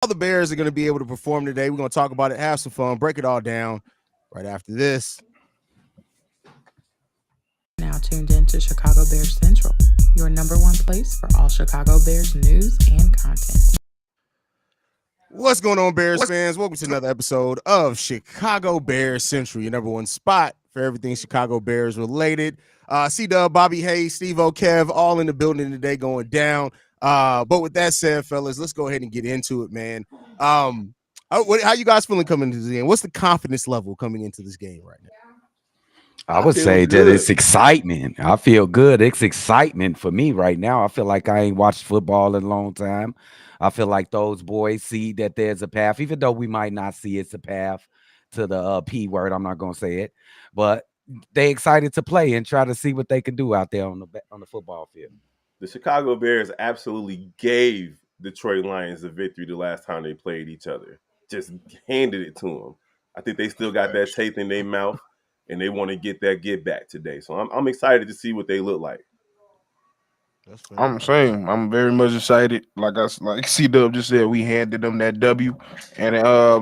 how the Bears are going to be able to perform today. We're going to talk about it, have some fun, break it all down right after this. Now tuned in to Chicago Bears Central, your number one place for all Chicago Bears news and content. What's going on, Bears fans? Welcome to another episode of Chicago Bears Central, your number one spot for everything Chicago Bears related. C-Thew, Bobby Haize, Steve-O, Kev, all in the building today going down. But with that said, fellas, let's go ahead and get into it, man. How you guys feeling coming into this game? What's the confidence level coming into this game right now? I would say that it's excitement. I feel good. It's excitement for me right now. I feel like I ain't watched football in a long time. I feel like those boys see that there's a path, even though we might not see it's a path to the P word. I'm not going to say it, but they excited to play and try to see what they can do out there on the football field. The Chicago Bears absolutely gave Detroit Lions the victory the last time they played each other. Just handed it to them. I think they still got that taste in their mouth, and they want to get that get back today. So I'm excited to see what they look like. I'm saying I'm very much excited. Like C-Dub just said, we handed them that W. And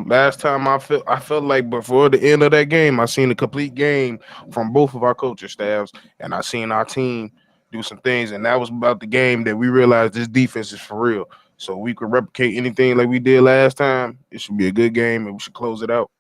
last time I felt like before the end of that game, I seen a complete game from both of our coaching staffs, and I seen our team do some things, and that was about the game that we realized this defense is for real. So we could replicate anything like we did last time. It should be a good game, and we should close it out.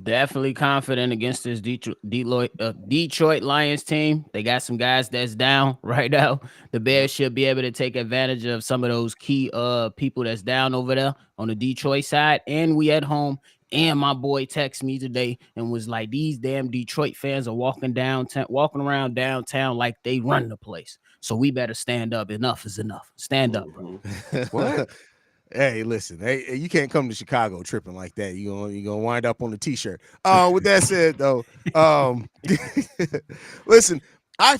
Definitely confident against this Detroit Lions team. They got some guys that's down right now. The Bears should be able to take advantage of some of those key people that's down over there on the Detroit side. And we at home. And my boy texted me today and was like, "These damn Detroit fans are walking around downtown like they run the place. So we better stand up. Enough is enough. Stand up, bro." What? Hey, listen, hey, you can't come to Chicago tripping like that. You're gonna wind up on the t-shirt. With that said, though, listen, I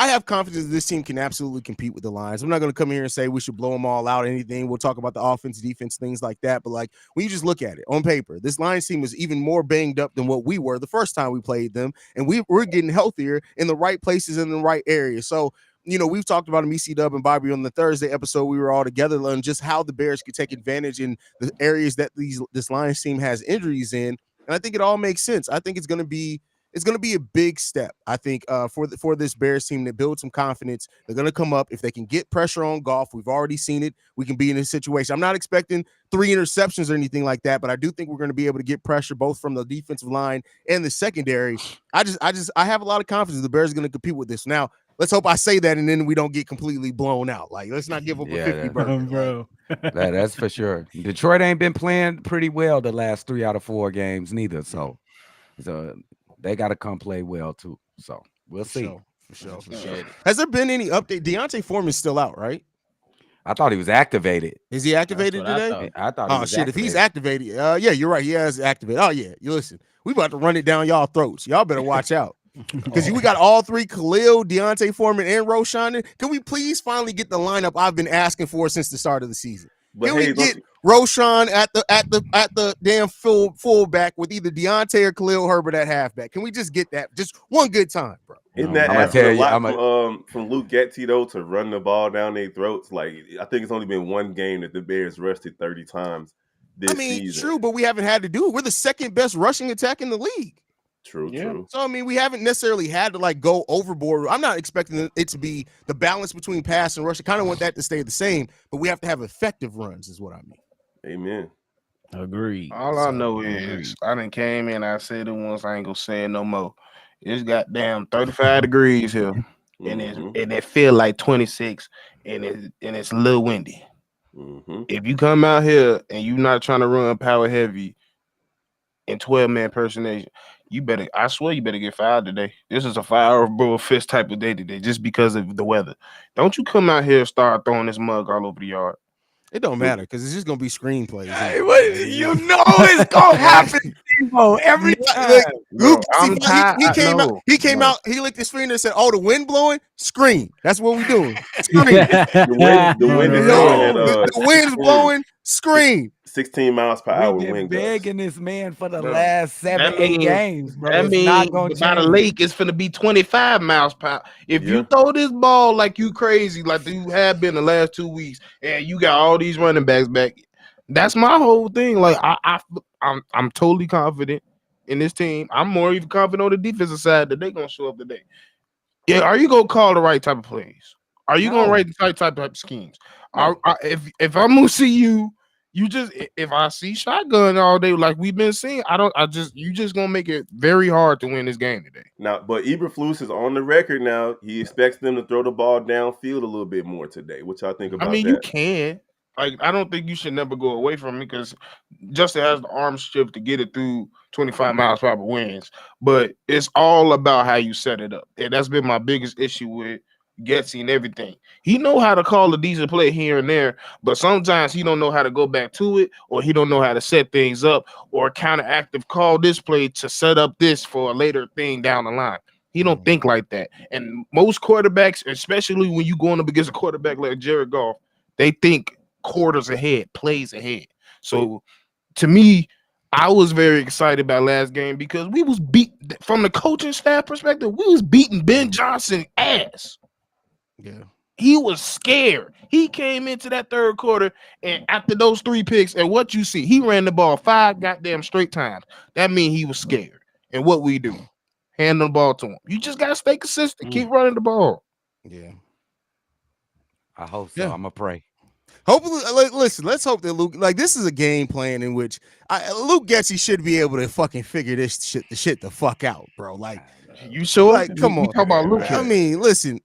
have confidence that this team can absolutely compete with the Lions. I'm not going to come here and say we should blow them all out or anything. We'll talk about the offense, defense, things like that. But like when you just look at it on paper, this Lions team is even more banged up than what we were the first time we played them, and we're getting healthier in the right places in the right areas. So, you know, we've talked about C-Dub and Bobby on the Thursday episode. We were all together on just how the Bears could take advantage in the areas that this Lions team has injuries in, and I think it all makes sense. I think it's going to be a big step. I think for this Bears team to build some confidence. They're going to come up if they can get pressure on Goff. We've already seen it. We can be in a situation. I'm not expecting 3 interceptions or anything like that, but I do think we're going to be able to get pressure both from the defensive line and the secondary. I have a lot of confidence the Bears are going to compete with this now. Let's hope I say that and then we don't get completely blown out. Like, let's not give up a 50 burger, bro. That's for sure. Detroit ain't been playing pretty well the last 3 out of 4 games neither. So they got to come play well too. So we'll see. For sure. Has there been any update? Deontay Foreman's still out, right? I thought he was activated. Is he activated today? I thought. Oh shit! If he's activated, yeah, you're right. He has activated. Oh yeah, you listen. We about to run it down y'all throats. Y'all better watch out. Because we got all 3, Khalil, Deontay Foreman, and Roschon. Can we please finally get the lineup I've been asking for since the start of the season? Can we get Roschon at the damn fullback with either Deontay or Khalil Herbert at halfback? Can we just get that? Just one good time, bro. Isn't that asking a lot from Luke Getsy, though, to run the ball down their throats? Like, I think it's only been one game that the Bears rushed 30 times this season. True, but we haven't had to do it. We're the second best rushing attack in the league. True. So, we haven't necessarily had to, like, go overboard. I'm not expecting it to be the balance between pass and rush. I kind of want that to stay the same, but we have to have effective runs is what I mean. Amen. Agreed. All I know is I done came in, I said it once, I ain't gonna say it no more. It's goddamn 35 degrees here, and it feel like 26, and it's a little windy. Mm-hmm. If you come out here and you not trying to run power heavy in 12-man personation, I swear you better get fired today. This is a fire or fist type of day today, just because of the weather. Don't you come out here and start throwing this mug all over the yard. It don't matter because it's just gonna be screenplays. Hey, you know it's gonna happen every time. Luke, he came out. He licked his finger and said, "Oh, the wind blowing. Scream. That's what we doing. Scream. The wind's blowing. Scream. 16 miles per hour. We've been begging this man for the Bro, last 7-8 games, bro. That means by the lake, it's finna be 25 miles per hour. If you throw this ball like you crazy, like you have been the last 2 weeks, and you got all these running backs back, That's my whole thing. Like I'm totally confident in this team. I'm more even confident on the defensive side that they're gonna show up today. Yeah, are you gonna call the right type of plays? Are you gonna No. write the right type of schemes? No. If I'm gonna see you just if I see shotgun all day like we've been seeing, you just gonna make it very hard to win this game today. Now, but Eberflus is on the record now. He expects them to throw the ball downfield a little bit more today. What y'all think about I mean, that? you can. Like, I don't think you should never go away from it because Justin has the arm strength to get it through 25 miles per hour winds. But it's all about how you set it up. And that's been my biggest issue with Getsy and everything. He know how to call a decent play here and there, but sometimes he don't know how to go back to it, or he don't know how to set things up, or counteractive call this play to set up this for a later thing down the line. He don't think like that. And most quarterbacks, especially when you going up against a quarterback like Jared Goff, they think quarters ahead, plays ahead. So to me, I was very excited about last game because we was beat from the coaching staff perspective. We was beating Ben Johnson ass. Yeah. He was scared. He came into that third quarter, and after those 3 picks, and what you see, he ran the ball 5 goddamn straight times. That means he was scared. And what we do? Hand the ball to him. You just gotta stay consistent. Keep running the ball. Yeah. I hope so. Yeah. I'm gonna pray. Hopefully, listen. Let's hope that Luke, like, this is a game plan in which Luke Getsy should be able to fucking figure this shit the fuck out, bro. Like, You sure? like, come We on. talk about Luke. I mean, listen,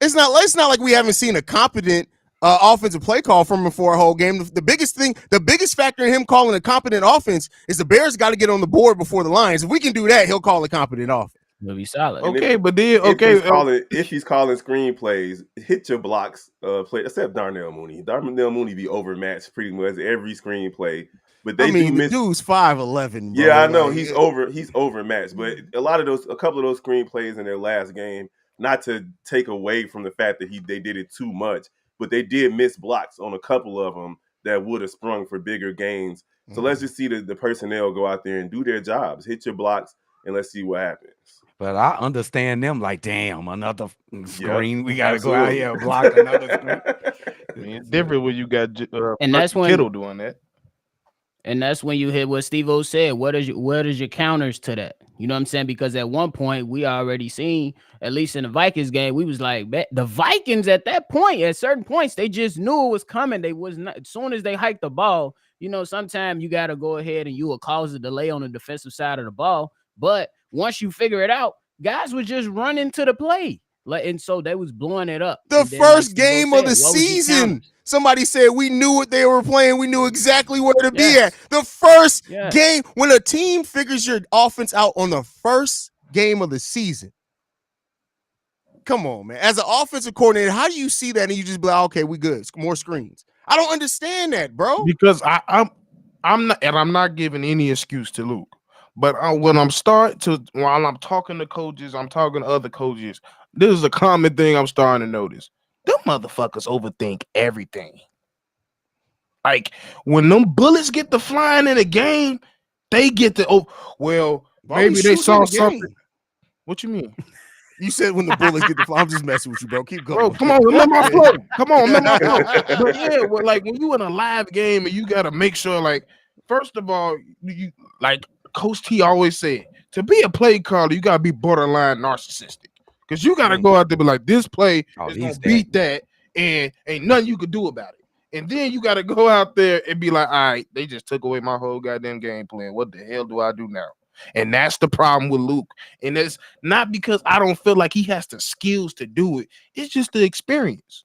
it's not like we haven't seen a competent offensive play call from him for a whole game. The biggest factor in him calling a competent offense is the Bears got to get on the board before the Lions. If we can do that, he'll call a competent offense. Will be solid. Okay, but then if he's calling screenplays, hit your blocks, play except Darnell Mooney. Darnell Mooney be overmatched pretty much every screenplay. But they do miss. The dude's 5'11". Yeah, I know he's overmatched. But a couple of those screenplays in their last game, not to take away from the fact that they did it too much, but they did miss blocks on a couple of them that would have sprung for bigger gains. So let's just see the personnel go out there and do their jobs, hit your blocks, and let's see what happens. But I understand them like, damn, another screen. Yep, We got to go out here and block another screen. I mean, it's different when you got And that's when Kittle doing that. And that's when you hit what Steve-O said. What is your counters to that? You know what I'm saying? Because at one point we already seen, at least in the Vikings game, we was like, the Vikings at that point, at certain points, they just knew it was coming. They was not, as soon as they hiked the ball, you know, sometimes you got to go ahead and you will cause a delay on the defensive side of the ball. But once you figure it out, guys would just run into the play. And so they was blowing it up. The first game of the season, somebody said we knew what they were playing. We knew exactly where to be at. The first game, when a team figures your offense out on the first game of the season. Come on, man. As an offensive coordinator, how do you see that and you just be like, okay, we good. More screens. I don't understand that, bro. Because I'm not giving any excuse to Luke. But when while I'm talking to coaches, I'm talking to other coaches, this is a common thing I'm starting to notice. Them motherfuckers overthink everything. Like, when them bullets get to flying in a game, they get to, maybe they saw something. What you mean? You said when the bullets get to fly. I'm just messing with you, bro. Keep going. Bro, come on, remember my flow. Come on, remember my flow. But yeah, like when you in a live game and you got to make sure, like, first of all, you like Coach T always said, to be a play caller, you got to be borderline narcissistic. Because you got to go out there and be like, this play is going to beat that, and ain't nothing you could do about it. And then you got to go out there and be like, all right, they just took away my whole goddamn game plan. What the hell do I do now? And that's the problem with Luke. And it's not because I don't feel like he has the skills to do it. It's just the experience.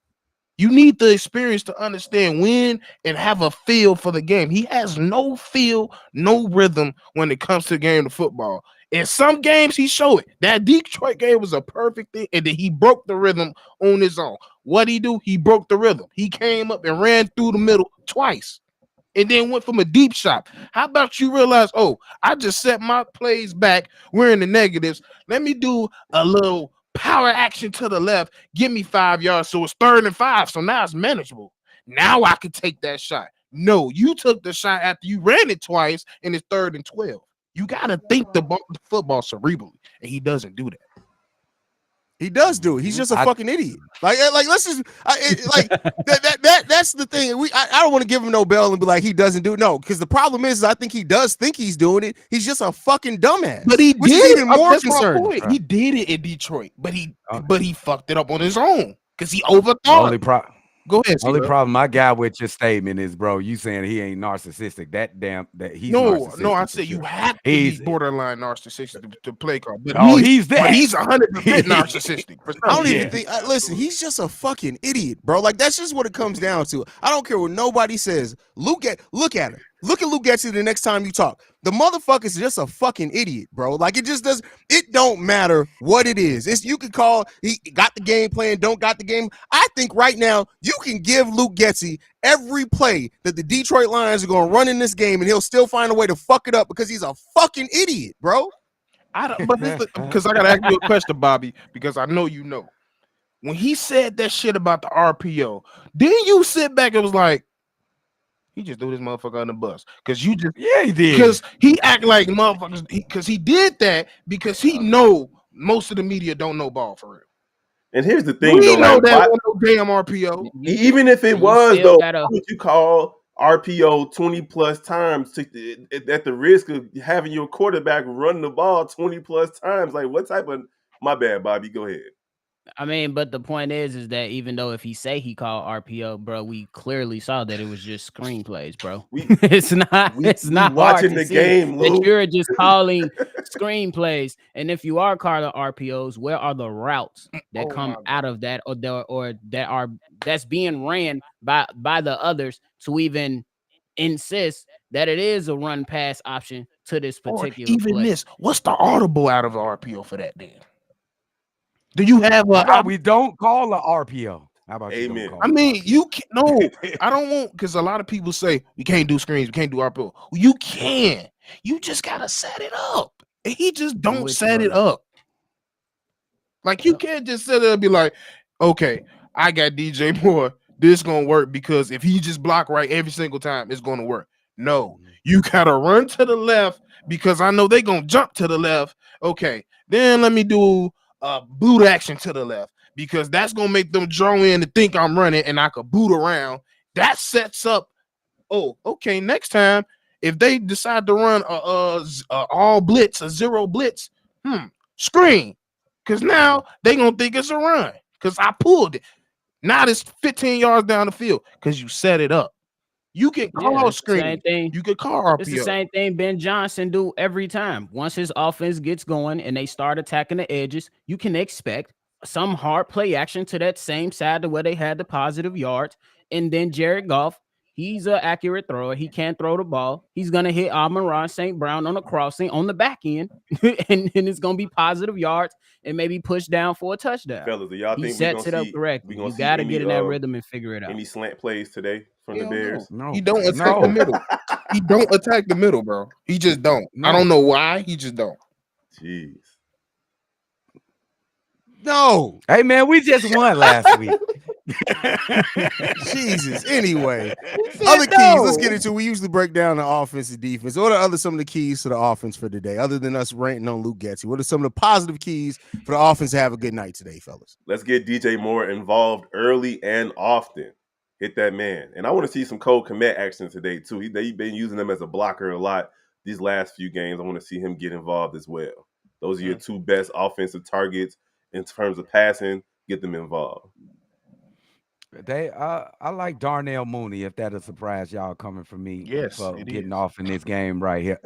You need the experience to understand when and have a feel for the game. He has no feel, no rhythm when it comes to the game of football. In some games, he showed it. That Detroit game was a perfect thing, and then he broke the rhythm on his own. What'd he do? He broke the rhythm. He came up and ran through the middle twice, and then went from a deep shot. How about you realize, I just set my plays back. We're in the negatives. Let me do a little power action to the left. Give me 5 yards, so it's 3rd and 5. So now it's manageable. Now I can take that shot. No, you took the shot after you ran it twice, and it's 3rd and 12. You got to think the football cerebrally, and he doesn't do that. He does do it. He's just a fucking idiot. Like let's just that's the thing. I don't want to give him no bell and be like he doesn't do it. No, because the problem is I think he does think he's doing it. He's just a fucking dumbass. But he which did is even more that's concerning. my point. He did it in Detroit, but he fucked it up on his own because he overthought. Go ahead. Only problem I got with your statement is, bro, you saying he ain't narcissistic. That he's narcissistic. No, I said you have to be borderline narcissistic to play card. But he's that. But he's 100% narcissistic. I don't even think. Listen, he's just a fucking idiot, bro. Like that's just what it comes down to. I don't care what nobody says. Look at him. Look at Luke Getsy the next time you talk. The motherfucker's just a fucking idiot, bro. Like it just does. It don't matter what it is. It's you can call he got the game plan, don't got the game. I think right now you can give Luke Getsy every play that the Detroit Lions are going to run in this game, and he'll still find a way to fuck it up because he's a fucking idiot, bro. Because I gotta ask you a question, Bobby, because I know you know. When he said that shit about the RPO, didn't you sit back and was like, he just threw this motherfucker on the bus? Because you just he did. Because he act like motherfuckers. Because he did that because he know most of the media don't know ball for real. And here's the thing, we know that no damn RPO. Even if it was though, why would you call RPO 20 plus times at the risk of having your quarterback run the ball 20 plus times? Like what type of? My bad, Bobby. Go ahead. I mean, but the point is that even though if he say he called RPO, bro, we clearly saw that it was just screenplays, bro. It's not watching the game, that you're just calling screenplays. And if you are calling RPOs, where are the routes that come out of that or that's being ran by the others to even insist that it is a run pass option to this particular play? What's the audible out of the RPO for that then? Do you have we don't call a RPO? How about Amen? I mean, you can no. I don't want because a lot of people say we can't do screens, we can't do RPO. Well, you can. You just gotta set it up. And he just don't set it up. Like you can't just sit there and be like, okay, I got DJ Moore. This gonna work because if he just block right every single time, it's gonna work. No, you gotta run to the left because I know they gonna jump to the left. Okay, then let me do boot action to the left because that's gonna make them draw in to think I'm running and I could boot around. That sets up. Oh, okay. Next time, if they decide to run all blitz, a zero blitz, screen, because now they gonna think it's a run because I pulled it. Now it's 15 yards down the field because you set it up. You can call screen. You can call RPO. It's the same thing Ben Johnson do every time. Once his offense gets going and they start attacking the edges, you can expect some hard play action to that same side to where they had the positive yards. And then Jared Goff, he's an accurate thrower. He can't throw the ball. He's going to hit Amon-Ra St. Brown on a crossing on the back end, and it's going to be positive yards and maybe push down for a touchdown. Fellas, do y'all think sets it up correctly? You got to get in that rhythm and figure it out. Any slant plays today from the Bears? No. He don't attack the middle. He don't attack the middle, bro. He just don't. I don't know why. He just don't. Jeez. No. Hey, man, we just won last week. Jesus. Anyway, other keys. Let's get into. We usually break down the offense and defense. What are some of the keys to the offense for today, other than us ranting on Luke Getsy? What are some of the positive keys for the offense to have a good night today, fellas? Let's get DJ Moore involved early and often. Hit that man. And I want to see some Cole Kmet action today, too. They've been using him as a blocker a lot these last few games. I want to see him get involved as well. Those are your two best offensive targets in terms of passing. Get them involved. I like Darnell Mooney, if that'll surprise y'all coming from me. Yes, for getting off in this game right here.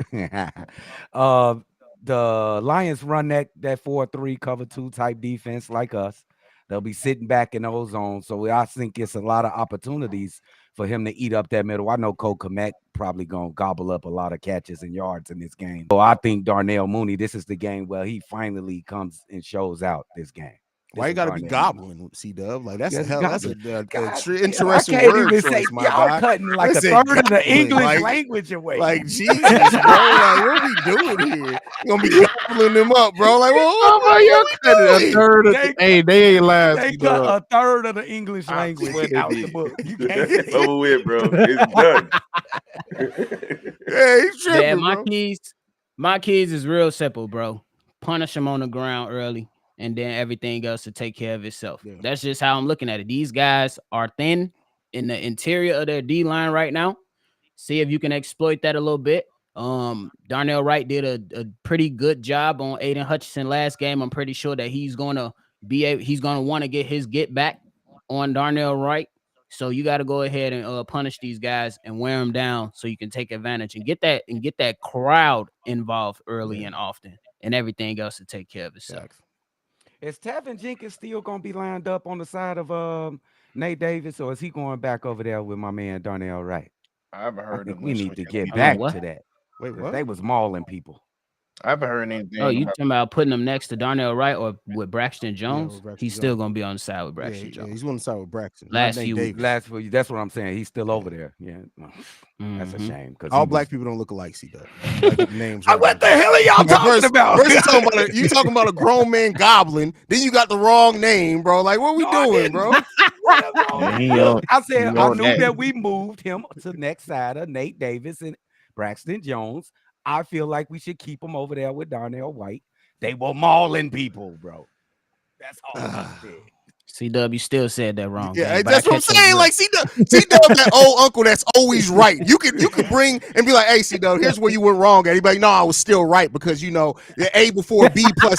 The Lions run that 4-3 cover 2 type defense like us. They'll be sitting back in those zones. So I think it's a lot of opportunities for him to eat up that middle. I know Cole Kmet probably going to gobble up a lot of catches and yards in this game. So I think Darnell Mooney, this is the game where he finally comes and shows out this game. Why you got to be gobbling, C-Dub? Like that's interesting word choice, my y'all guy. cutting like a third of the English language away. Like Jesus, bro. Like what are we doing here? You gonna be gobbling them up, bro? Like y'all cutting a third of they ain't last. They cut a third of the English language out the book. You can't. It's over with, bro. It's done. Yeah, he's tripping, my keys is real simple, bro. Punish him on the ground early. and then everything else to take care of itself. Yeah. That's just how I'm looking at it. These guys are thin in the interior of their D line right now. See if you can exploit that a little bit. Darnell Wright did a pretty good job on Aiden Hutchinson last game. I'm pretty sure that he's gonna want to get his get back on Darnell Wright. So you got to go ahead and punish these guys and wear them down so you can take advantage and get that crowd involved early and often, and everything else to take care of itself. Is Tevin Jenkins still gonna be lined up on the side of Nate Davis, or is he going back over there with my man Darnell Wright? I haven't I heard. think we need to get Hold on, back what? to that. Wait, 'Cause what? they was mauling people. I haven't heard anything. Oh, you about- talking about putting him next to Darnell Wright or with Braxton Jones? Braxton He's still Jones. gonna be on the side with Yeah, Braxton Jones. he's on the side with Braxton. not Last Nate few Davis. Last for you, that's what I'm saying. He's still over there. Yeah, that's a Mhm. shame. Because All black people don't look alike, C-Dub. Like the names. right What the there. hell are y'all talking First about? you talking about a grown man goblin, then you got the wrong name, bro. Like, what we No, I doing, didn't. bro? What is wrong? Yeah, he Look, I he said I on knew that. that we moved him to the next side of Nate Davis and Braxton Jones. I feel like we should keep him over there with Darnell White. They were mauling people, bro. That's all I said. CW still said that wrong. Yeah, gang, but that's I what I'm catch your saying. drift. Like, C-Dub, that old uncle that's always right. You could bring and be like, hey, C-Dub, here's where you went wrong at. He'd be like, no, I was still right because, the A before B plus,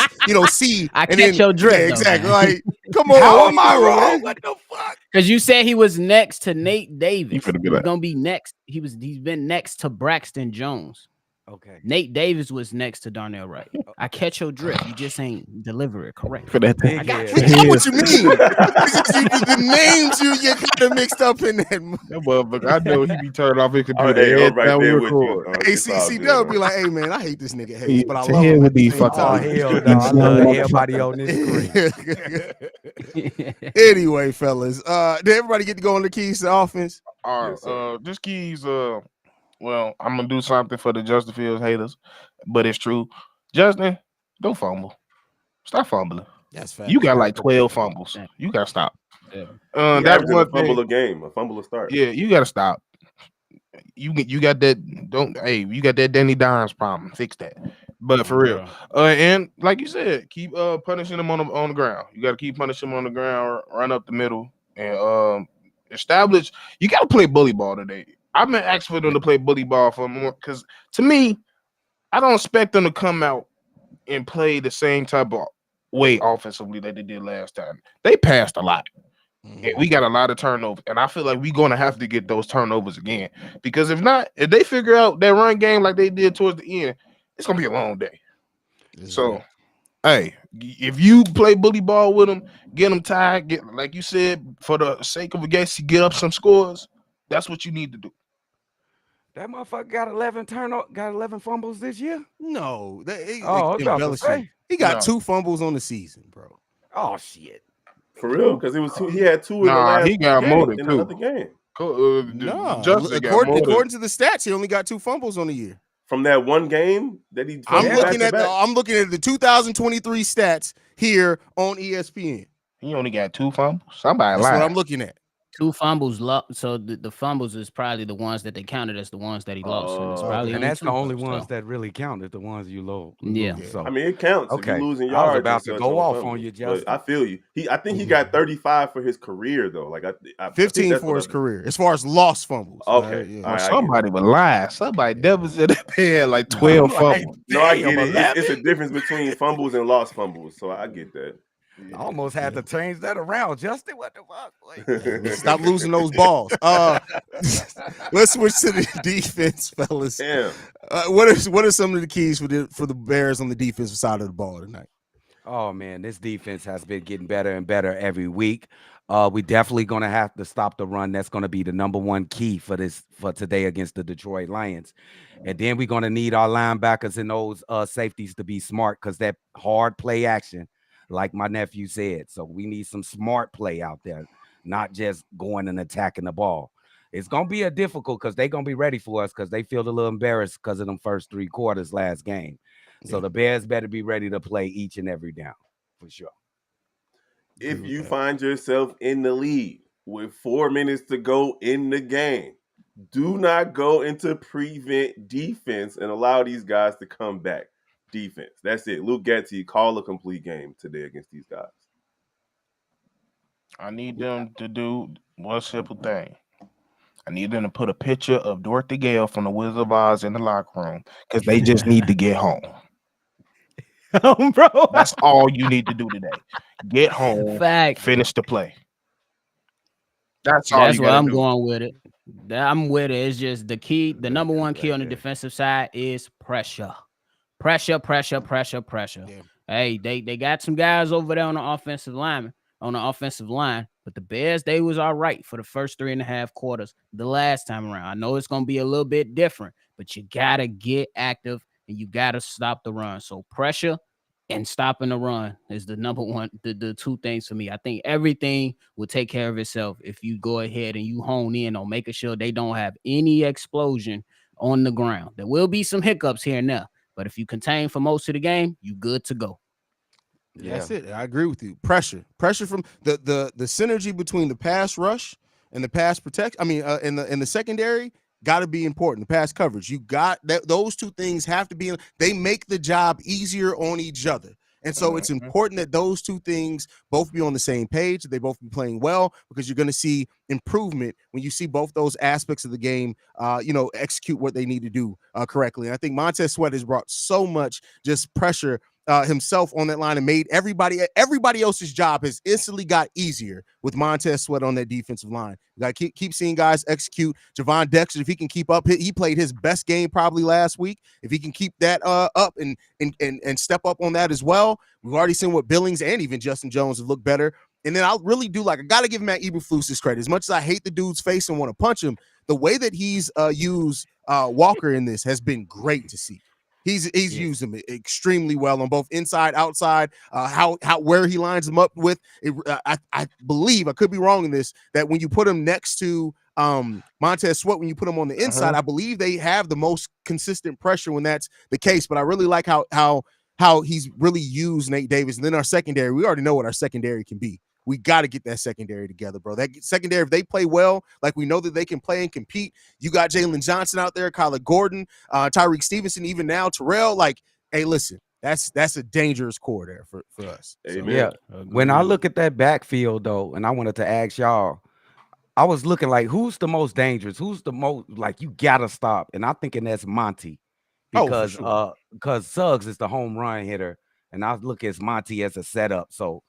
C. I and catch your drift, Yeah, though, exactly. man. Like, come on. How what am you I doing, wrong? man? What the fuck? Because you said he was next to Nate Davis. finna be He's like- gonna be next. He's been next to Braxton Jones. Okay. Nate Davis was next to Darnell Wright. I catch your drift. You just ain't deliver it correct. For that Big I got head. We know what you mean. It's just the names you get kind of mixed up in that. That motherfucker, I know he be turning off his Oh, computer hey, every I'm right time we there with you. record. dog. Hey, It's all C good, Dub man. be like, hey man, I hate this nigga Haize, but I To love hell him. with at the these same fuckers. Oh time. hell no! I love everybody on this screen. Anyway, fellas, did everybody get to go on the keys to offense? All right, Yes, sir. this keys. Well, I'm gonna do something for the Justin Fields haters, but it's true. Justin, don't fumble. Stop fumbling. That's fact. You got like 12 fumbles. You gotta stop. Yeah. He That's averaging a one fumble thing. a game, a fumble a start. Yeah, you gotta stop. You got that. You got that Danny Dimes problem. Fix that. But for real, and like you said, keep punishing them on the ground. You got to keep punishing them on the ground, run up the middle, and establish. You got to play bully ball today. I've been asking for them to play bully ball for more because to me, I don't expect them to come out and play the same type of way offensively that they did last time. They passed a lot. And we got a lot of turnovers, and I feel like we're going to have to get those turnovers again because if not, if they figure out that run game like they did towards the end, it's going to be a long day. So, hey, if you play bully ball with them, get them tired, get like you said, for the sake of a guess, get up some scores. That's what you need to do. That motherfucker got 11 fumbles this year. No, I was about to embellishing. say. He got No. 2 fumbles on the season, bro. Oh shit. For real, because he had 2 in the Nah, last he got game, more than in 2. the other game. No, Justin got more than- according to the stats, he only got 2 fumbles on the year. From that one game that he I'm fumbled looking at back-to-back. the 2023 stats here on ESPN. He only got 2 fumbles. Somebody That's lied. what I'm looking at. 2 fumbles lost. So the fumbles is probably the ones that they counted as the ones that he lost. And it's Oh, probably And only that's 2 the only so. ones that really count. Is the ones you low. Yeah. So I mean, it counts. If Okay. you're losing I yards. was about and to such go off fumbles. on you, But Justin. I feel you. I think he got 35 for his career though. Like I 15 that's for what his I- career, as far as lost fumbles. Okay. Yeah. All right, I get it. Somebody would lie. Somebody never said they had like 12 Like, fumbles. No, I damn, get it. 11? It's a difference between fumbles and lost fumbles. So I get that. I almost had to change that around, Justin. What the fuck? Boy? Stop losing those balls. Let's switch to the defense, fellas. Damn. What are some of the keys for the Bears on the defensive side of the ball tonight? Oh man, this defense has been getting better and better every week. We definitely gonna have to stop the run. That's gonna be the number one key for today against the Detroit Lions. And then we're gonna need our linebackers and those safeties to be smart because that hard play action, like my nephew said. So we need some smart play out there, not just going and attacking the ball. It's gonna be a difficult because they're gonna be ready for us because they feel a little embarrassed because of them first 3 quarters last game. So the Bears better be ready to play each and every down for sure. If you find yourself in the lead with 4 minutes to go in the game, do not go into prevent defense and allow these guys to come back. defense. That's it. Luke Getsy, call a complete game today against these guys. I need them to do one simple thing. I need them to put a picture of Dorothy Gale from the Wizard of Oz in the locker room because they just need to get home. Bro. That's all you need to do today. Get home, Fact. finish the play. That's all That's you where gotta I'm do. going with it. I'm with it. It's just the key. The number one key on the defensive side is pressure. Pressure. Yeah. Hey, they got some guys over there on the offensive line, but the Bears, they was all right for the first 3.5 quarters the last time around. I know it's gonna be a little bit different, but you gotta get active and you gotta stop the run. So pressure and stopping the run is the number one, the two things for me. I think everything will take care of itself if you go ahead and you hone in on making sure they don't have any explosion on the ground. There will be some hiccups here and there, but if you contain for most of the game, you good to go. That's it. I agree with you. Pressure from the synergy between the pass rush and the pass protect. I mean, in the secondary, got to be important. The pass coverage, you got that. Those two things have to be. They make the job easier on each other. And so it's important that those two things both be on the same page, that they both be playing well, because you're going to see improvement when you see both those aspects of the game, execute what they need to do correctly. And I think Montez Sweat has brought so much just pressure himself on that line and made everybody else's job has instantly got easier with Montez Sweat on that defensive line. You got to keep seeing guys execute. Javon Dexter, if he can keep up, he played his best game probably last week. If he can keep that up and step up on that as well, we've already seen what Billings and even Justin Jones have looked better. And then I really do I got to give Matt Eberflus his credit. As much as I hate the dude's face and want to punch him, the way that he's used Walker in this has been great to see. He's used him extremely well on both inside, outside, where he lines them up with. I believe, I could be wrong in this, that when you put him next to Montez Sweat, when you put him on the inside, I believe they have the most consistent pressure when that's the case. But I really like how he's really used Nate Davis. And then our secondary, we already know what our secondary can be. We got to get that secondary together, bro. That secondary, if they play well, like we know that they can play and compete, you got Jalen Johnson out there, Kyler Gordon, Tyreek Stevenson, even now Terrell. Like, hey, listen, that's a dangerous core there for us. Amen. So, yeah. When I look at that backfield, though, and I wanted to ask y'all, I was looking like, who's the most dangerous? Who's the most, like, you got to stop? And I'm thinking that's Monty. Because Suggs is the home run hitter, and I look at Monty as a setup. So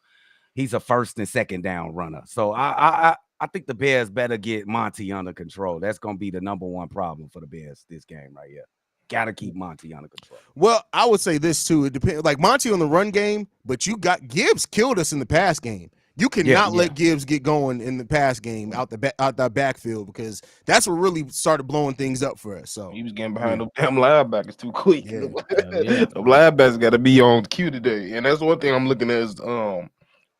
he's a first and second down runner. So I think the Bears better get Monty under control. That's going to be the number one problem for the Bears this game right here. Got to keep Monty under control. Well, I would say this too. It depends. Like Monty on the run game, but you got Gibbs killed us in the pass game. You cannot let Gibbs get going in the pass game out that backfield, because that's what really started blowing things up for us. So he was getting behind them damn linebackers too quick. The linebackers got to be on cue today, and that's one thing I'm looking at is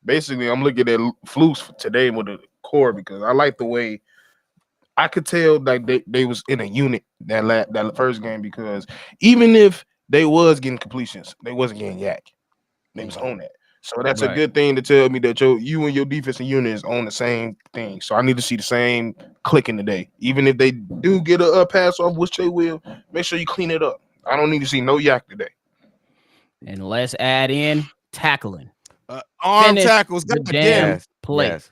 basically I'm looking at Flus today with the core, because I like the way I could tell like they was in a unit that first game, because even if they was getting completions, they wasn't getting yak. They was on that. So that's a good thing to tell me that you and your defensive unit is on the same thing. So I need to see the same clicking today. Even if they do get a pass off, which they will, make sure you clean it up. I don't need to see no yak today. And let's add in tackling. Arm tackles. The damn play. Yes.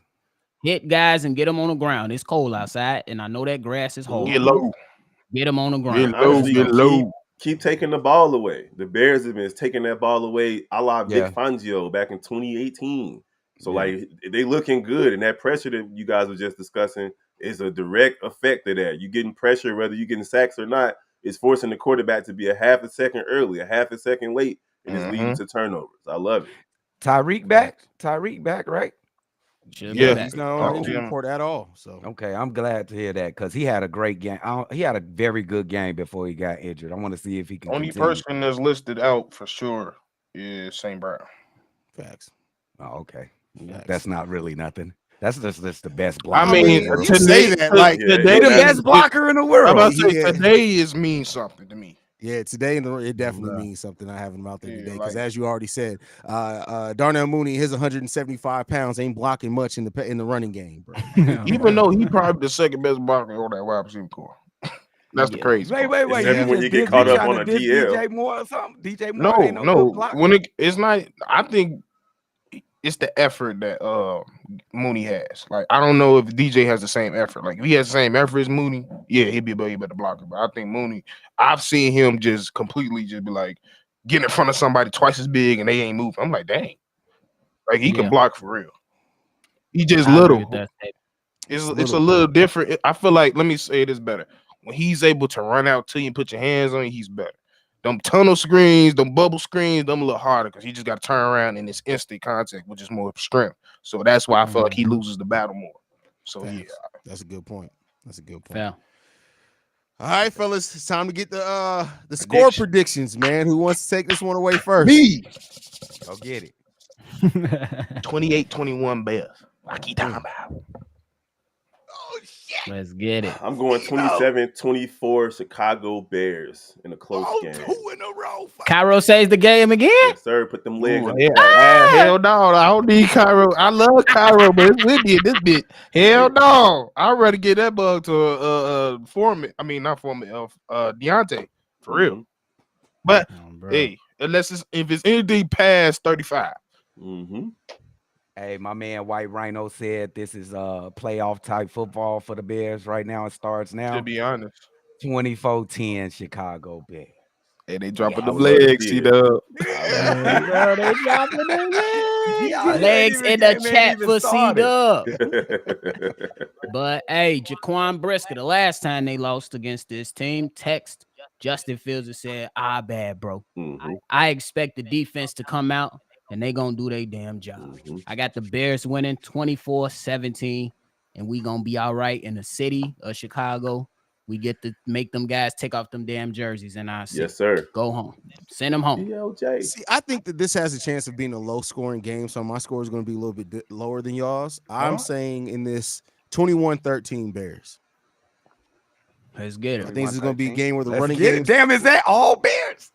Hit guys and get them on the ground. It's cold outside, and I know that grass is hard. Get low. Get them on the ground. Get low. Keep taking the ball away. The Bears have been taking that ball away a la Vic Fangio back in 2018. So, like, they looking good. And that pressure that you guys were just discussing is a direct effect of that. You're getting pressure, whether you're getting sacks or not. It's forcing the quarterback to be a half a second early, a half a second late, and it's leading to turnovers. I love it. Tyreek back, right? He's not on injury report at all. So okay, I'm glad to hear that, because he had a great game. He had a very good game before he got injured. I want to see if he can. Only person that's listed out for sure is St. Brown. Facts. Oh, okay. That's not really nothing. That's just the best blocker. I mean, today that like today the best blocker in the world. I'm about to say today means something to me. Yeah, today it definitely means something. I have him out there today, because as you already said, Darnell Mooney, his 175 pounds ain't blocking much in the running game, bro. Even though he probably the second best blocker on that wide receiver core. That's the crazy part. Wait. Except You when you just get did caught you up trying on to a diss DL. DJ Moore or something? DJ Moore ain't no good No. blocker. When it's not, I think it's the effort that Mooney has. Like, I don't know if DJ has the same effort. Like, if he has the same effort as Mooney, yeah, he'd be a better blocker. But I think Mooney, I've seen him just completely just be like getting in front of somebody twice as big and they ain't moving. I'm like, dang, like he can block for real. He just I agree little. with that statement. It's a little different. I feel like, let me say this better. When he's able to run out to you and put your hands on you, he's better. Them tunnel screens, them bubble screens, them a little harder because he just got to turn around and it's instant contact, which is more strength. So that's why I feel like he loses the battle more. So yeah, that's a good point. That's a good point. Yeah. All right, fellas, it's time to get the score predictions, man. Who wants to take this one away first? Me. Go get it. 28-21 Bears. I keep talking about. Oh shit. Let's get it. I'm going 27-24 Chicago Bears in a close game. 2 in a row. Cairo saves the game again. Yes, sir. Put them legs in the Hell no, I don't need Cairo. I love Cairo, but it's with me in this bitch. Hell no, I'd rather get that bug to Foreman. I mean, not Foreman, Deontay for real. But hey, if it's anything past 35. Mm-hmm. Hey, my man White Rhino said this is playoff type football for the Bears right now. It starts now. To be honest, 24-10 Chicago Bears. Hey, they dropping I the would love to legs, see see it. the They dropping their legs. Legs in the game ain't chat even for started. C-Dub. But hey, Jaquan Brisker, the last time they lost against this team, text Justin Fields and said, bad, bro. Mhm. I expect the defense to come out and they gonna do their damn job. I got the Bears winning 24-17, and we gonna be all right in the city of Chicago. We get to make them guys take off them damn jerseys, and I say, Yes, sir. go home. Send them home. DLJ. See, I think that this has a chance of being a low-scoring game, so my score is going to be a little bit lower than y'all's. I'm saying in this 21-13 Bears. Let's get it. I think this is going to be a game where the running Get game. it. Damn, is that all Bears?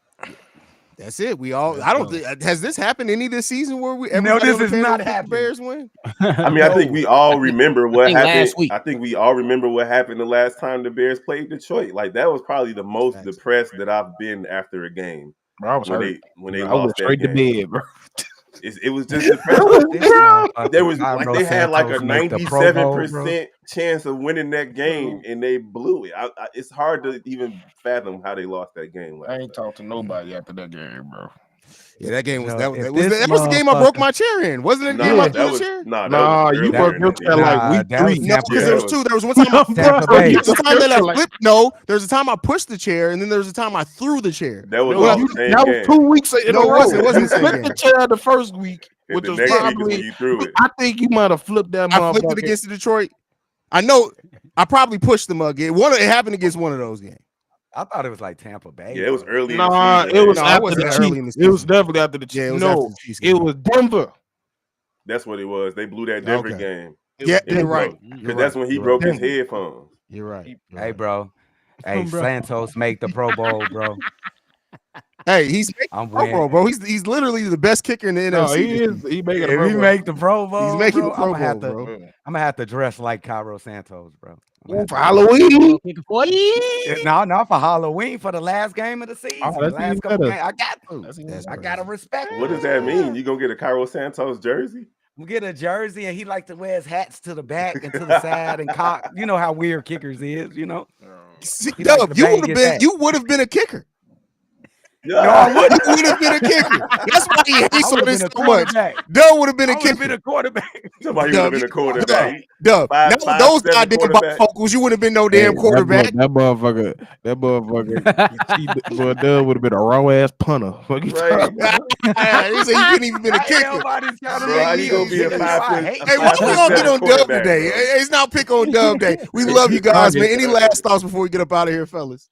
That's it. We all. I don't think has this happened any this season where we. No, this is not the happening. Bears win. I mean, I think we all remember what happened last week. I think we all remember what happened the last time the Bears played Detroit. Like, that was probably the most depressed that I've been after a game. Bro, I was hurt. When they I lost went straight that to game. bed, bro. It was just depressing. There was like they had like a make the Pro Bowl, bro. 97% chance of winning that game, and they blew it. It's hard to even fathom how they lost that game. I ain't talked to nobody after that game, bro. Yeah, that game was Yo, that was if that this was the game I broke motherfucker- my chair in. Wasn't it the game Nah, I that threw the was chair? nah, you earlier broke your in the chair game. like week that was 3. No, Tampa because Bay. there was two. There was one time I Tampa Bay. there was a time that I flipped. No, there was a time I pushed the chair, and then there was a time I threw the chair. That was No, all the same that game. was 2 weeks in No, a it row. wasn't. It wasn't the You same flipped game. the chair the first week, And which the was next week is probably. when you threw it. I think you might have flipped that I flipped it motherfucker. against Detroit. I know. I probably pushed them again. It happened against one of those games. I thought it was like Tampa Bay. Yeah, it was early in Nah, the season. it was No, it after wasn't the that early in the Chiefs. It was season. definitely after the Yeah, Chiefs. it was No, after the Chiefs it game. was Denver. That's what it was. They blew that Denver Okay. game. Yeah, And you're right. Because that's when he You're broke right. his headphones. You're right. Hey, bro. Hey, Bro. Santos make the Pro Bowl, bro. Hey, he's making I'm Pro Bowl, winning. bro. He's literally the best kicker in the No, NFC. he is. He making a If Pro he Bowl. make the Pro Bowl, He's making bro, the Pro I'm gonna have Bowl, to. bro. I'm gonna have to dress like Cairo Santos, bro. Ooh, for Halloween. No, for Halloween for the last game of the season. Oh, the that's last even couple better. games. I got to. That's I crazy. gotta respect. What does that mean? You gonna get a Cairo Santos jersey? We get a jersey, and he like to wear his hats to the back and to the side and cock. You know how weird kickers is, you know. See, He likes Dub, to bang his hat. you would have been a kicker. No, I wouldn't. You would have been a kicker. That's why he hates I on would have this been a so much. quarterback. Dub would have been I a would have kicker. been a quarterback. Somebody would have been a quarterback. Dub. Five, Now, those 5'7" goddamn quarterback. bifocals, you wouldn't have been no damn quarterback. That motherfucker. Boy, Dub would have been a raw ass punter. Fuck you Right. talking about? He said you couldn't even been a Hey, kicker. nobody's trying to Bro, make how me you gonna be a kicker. 5 I foot? hate Hey, what we gonna 5'7" get on Dub quarterback, today? bro? It's not pick on Dub day. We love you guys, man. Any last thoughts before we get up out of here, fellas?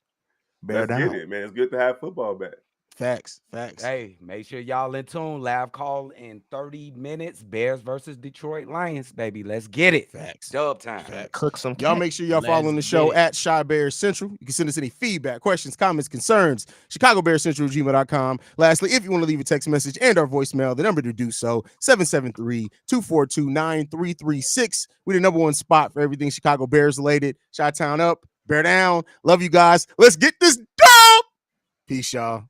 Let's get it, man. It's good to have football back. Facts. Hey, make sure y'all in tune. Live call in 30 minutes. Bears versus Detroit Lions, baby. Let's get it. Facts. Dub time. Cook some. Y'all make sure y'all following the show at Shy Bears Central. You can send us any feedback, questions, comments, concerns. ChicagoBearsCentral@gmail.com. Lastly, if you want to leave a text message and our voicemail, the number to do so, 773-242-9336. We're the #1 spot for everything Chicago Bears related. Chi-Town up. Bear down. Love you guys. Let's get this dub. Peace, y'all.